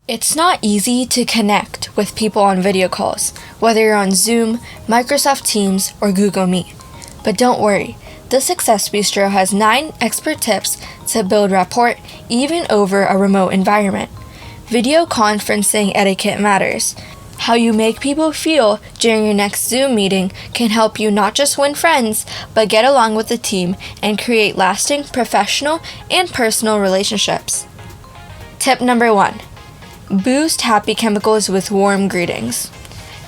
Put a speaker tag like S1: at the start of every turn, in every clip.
S1: It's not easy to connect with people on video calls, whether you're on Zoom, Microsoft Teams, or Google Meet. But don't worry, the Success Bistro has 9 expert tips to build rapport even over a remote environment. Video conferencing etiquette matters. How you make people feel during your next Zoom meeting can help you not just win friends, but get along with the team and create lasting professional and personal relationships. Tip number 1. Boost happy chemicals with warm greetings.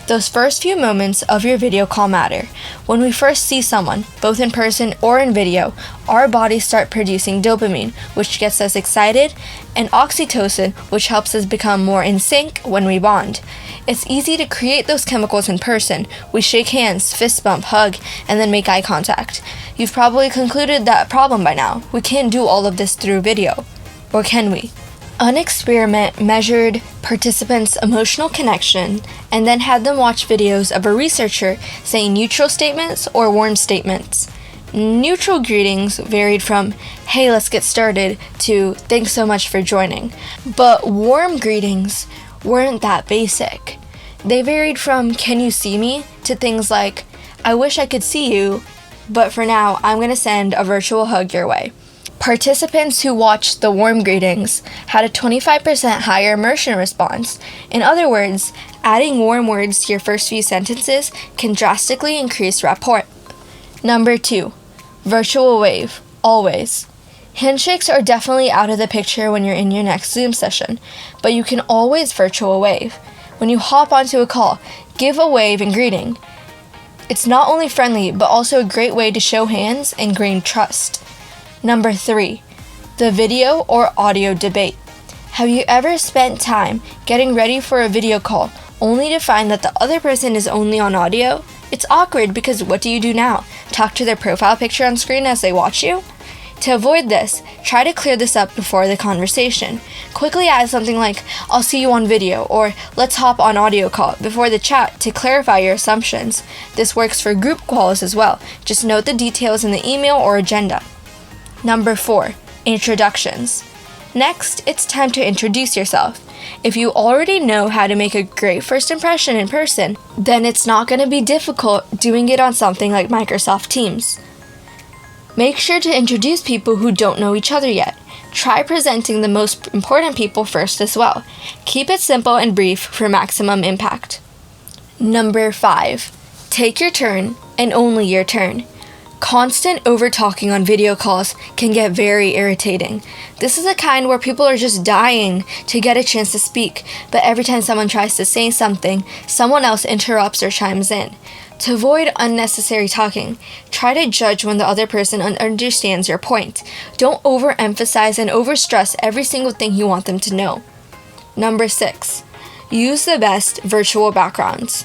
S1: Those first few moments of your video call matter. When we first see someone, both in person or in video, our bodies start producing dopamine, which gets us excited, and oxytocin, which helps us become more in sync when we bond. It's easy to create those chemicals in person. We shake hands, fist bump, hug, and then make eye contact. You've probably concluded that problem by now. We can't do all of this through video. Or can we? An experiment measured participants' emotional connection and then had them watch videos of a researcher saying neutral statements or warm statements. Neutral greetings varied from, "Hey, let's get started," to "Thanks so much for joining." But warm greetings weren't that basic. They varied from "Can you see me?" to things like, "I wish I could see you, but for now, I'm going to send a virtual hug your way." Participants who watched the warm greetings had a 25% higher immersion response. In other words, adding warm words to your first few sentences can drastically increase rapport. Number 2, virtual wave, always. Handshakes are definitely out of the picture when you're in your next Zoom session, but you can always virtual wave. When you hop onto a call, give a wave and greeting. It's not only friendly, but also a great way to show hands and gain trust. Number 3, the video or audio debate. Have you ever spent time getting ready for a video call only to find that the other person is only on audio? It's awkward because what do you do now? Talk to their profile picture on screen as they watch you? To avoid this, try to clear this up before the conversation. Quickly add something like, "I'll see you on video," or "Let's hop on audio call" before the chat to clarify your assumptions. This works for group calls as well. Just note the details in the email or agenda. Number 4, introductions. Next, it's time to introduce yourself. If you already know how to make a great first impression in person, then it's not going to be difficult doing it on something like Microsoft Teams. Make sure to introduce people who don't know each other yet. Try presenting the most important people first as well. Keep it simple and brief for maximum impact. Number 5, take your turn and only your turn. Constant over-talking on video calls can get very irritating. This is the kind where people are just dying to get a chance to speak, but every time someone tries to say something, someone else interrupts or chimes in. To avoid unnecessary talking, try to judge when the other person understands your point. Don't overemphasize and overstress every single thing you want them to know. Number 6, use the best virtual backgrounds.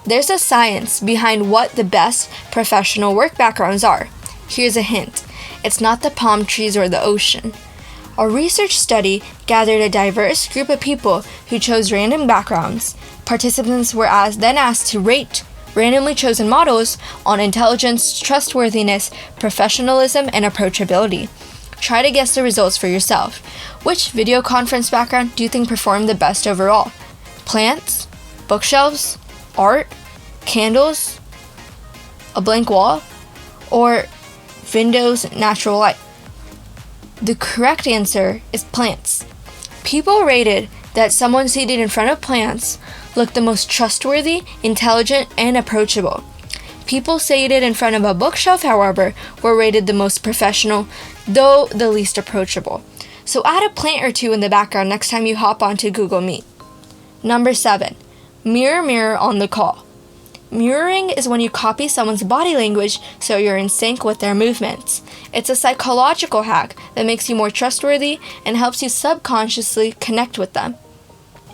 S1: There's a science behind what the best professional work backgrounds are. Here's a hint. It's not the palm trees or the ocean. A research study gathered a diverse group of people who chose random backgrounds. Participants were then asked to rate randomly chosen models on intelligence, trustworthiness, professionalism, and approachability. Try to guess the results for yourself. Which video conference background do you think performed the best overall? Plants? Bookshelves? Art, candles, a blank wall, or windows, natural light? The correct answer is plants. People rated that someone seated in front of plants looked the most trustworthy, intelligent, and approachable. People seated in front of a bookshelf, however, were rated the most professional, though the least approachable. So add a plant or two in the background next time you hop onto Google Meet. Number 7, mirror, mirror on the call. Mirroring is when you copy someone's body language so you're in sync with their movements. It's a psychological hack that makes you more trustworthy and helps you subconsciously connect with them.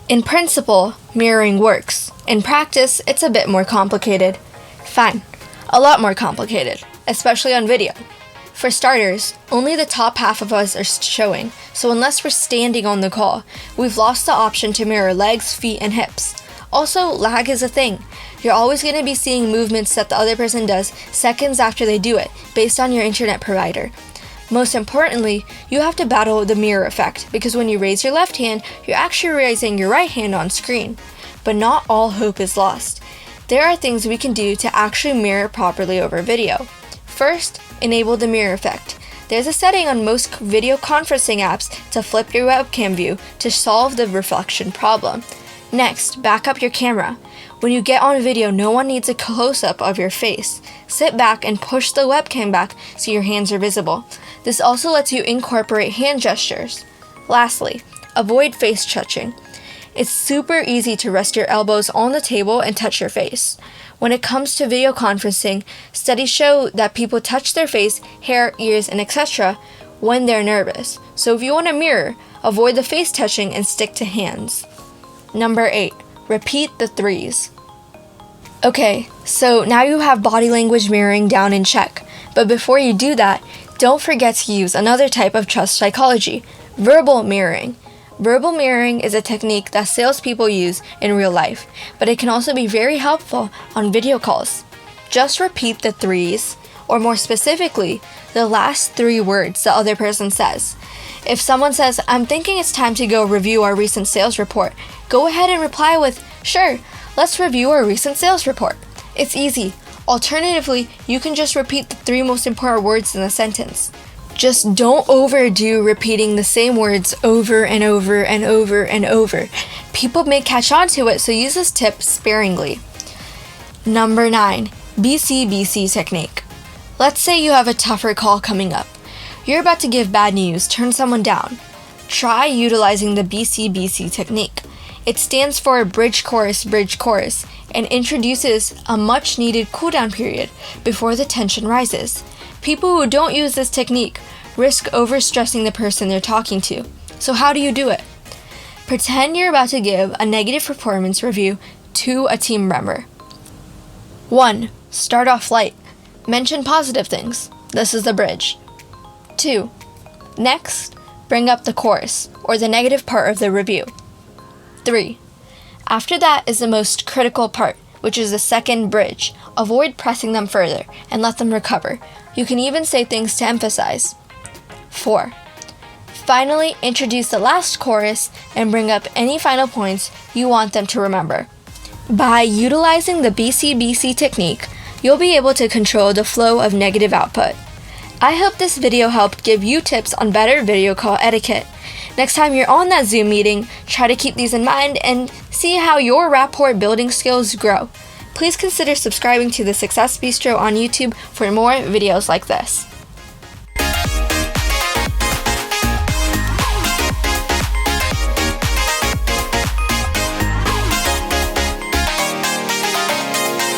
S1: In principle, mirroring works. In practice, it's a bit more complicated. Fine, a lot more complicated, especially on video. For starters, only the top half of us are showing, so unless we're standing on the call, we've lost the option to mirror legs, feet, and hips. Also, lag is a thing. You're always going to be seeing movements that the other person does seconds after they do it, based on your internet provider. Most importantly, you have to battle the mirror effect, because when you raise your left hand, you're actually raising your right hand on screen. But not all hope is lost. There are things we can do to actually mirror properly over video. First, enable the mirror effect. There's a setting on most video conferencing apps to flip your webcam view to solve the reflection problem. Next, back up your camera. When you get on video, no one needs a close-up of your face. Sit back and push the webcam back so your hands are visible. This also lets you incorporate hand gestures. Lastly, avoid face touching. It's super easy to rest your elbows on the table and touch your face. When it comes to video conferencing, studies show that people touch their face, hair, ears, and etc. when they're nervous. So if you want to mirror, avoid the face touching and stick to hands. Number 8. Repeat the 3s. Okay, so now you have body language mirroring down in check. But before you do that, don't forget to use another type of trust psychology, verbal mirroring. Verbal mirroring is a technique that salespeople use in real life, but it can also be very helpful on video calls. Just repeat the 3s, or more specifically, the last 3 words the other person says. If someone says, "I'm thinking it's time to go review our recent sales report," go ahead and reply with, "Sure, let's review our recent sales report." It's easy. Alternatively, you can just repeat the 3 most important words in the sentence. Just don't overdo repeating the same words over and over and over and over. People may catch on to it, so use this tip sparingly. Number 9. BCBC Technique. Let's say you have a tougher call coming up. You're about to give bad news, turn someone down. Try utilizing the BCBC technique. It stands for bridge chorus, and introduces a much-needed cooldown period before the tension rises. People who don't use this technique risk overstressing the person they're talking to. So how do you do it? Pretend you're about to give a negative performance review to a team member. 1. Start off light. Mention positive things. This is the bridge. 2. Next, bring up the chorus, or the negative part of the review. 3. After that is the most critical part, which is the second bridge. Avoid pressing them further and let them recover. You can even say things to emphasize. 4. Finally, introduce the last chorus and bring up any final points you want them to remember. By utilizing the BCBC technique, you'll be able to control the flow of negative output. I hope this video helped give you tips on better video call etiquette. Next time you're on that Zoom meeting, try to keep these in mind and see how your rapport building skills grow. Please consider subscribing to the Success Bistro on YouTube for more videos like this.